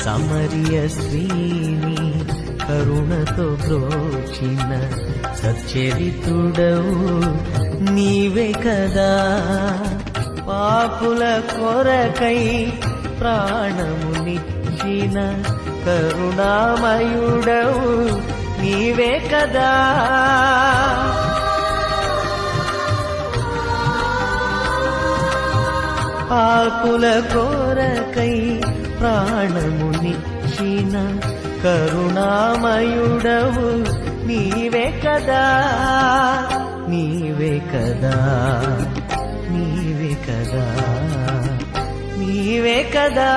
సమరియ స్త్రీని కరుణతో బ్రోచిన సచ్చరితుడవు నీవే కదా. పాపుల కొరకై ప్రాణమునిచ్చిన కరుణామయుడవు నీవే కదా. పాపుల కొరకై ప్రాణమునిచ్చిన కరుణామయుడవు నీవే కదా. నీవే కదా, నీవే కదా, నీవే కదా.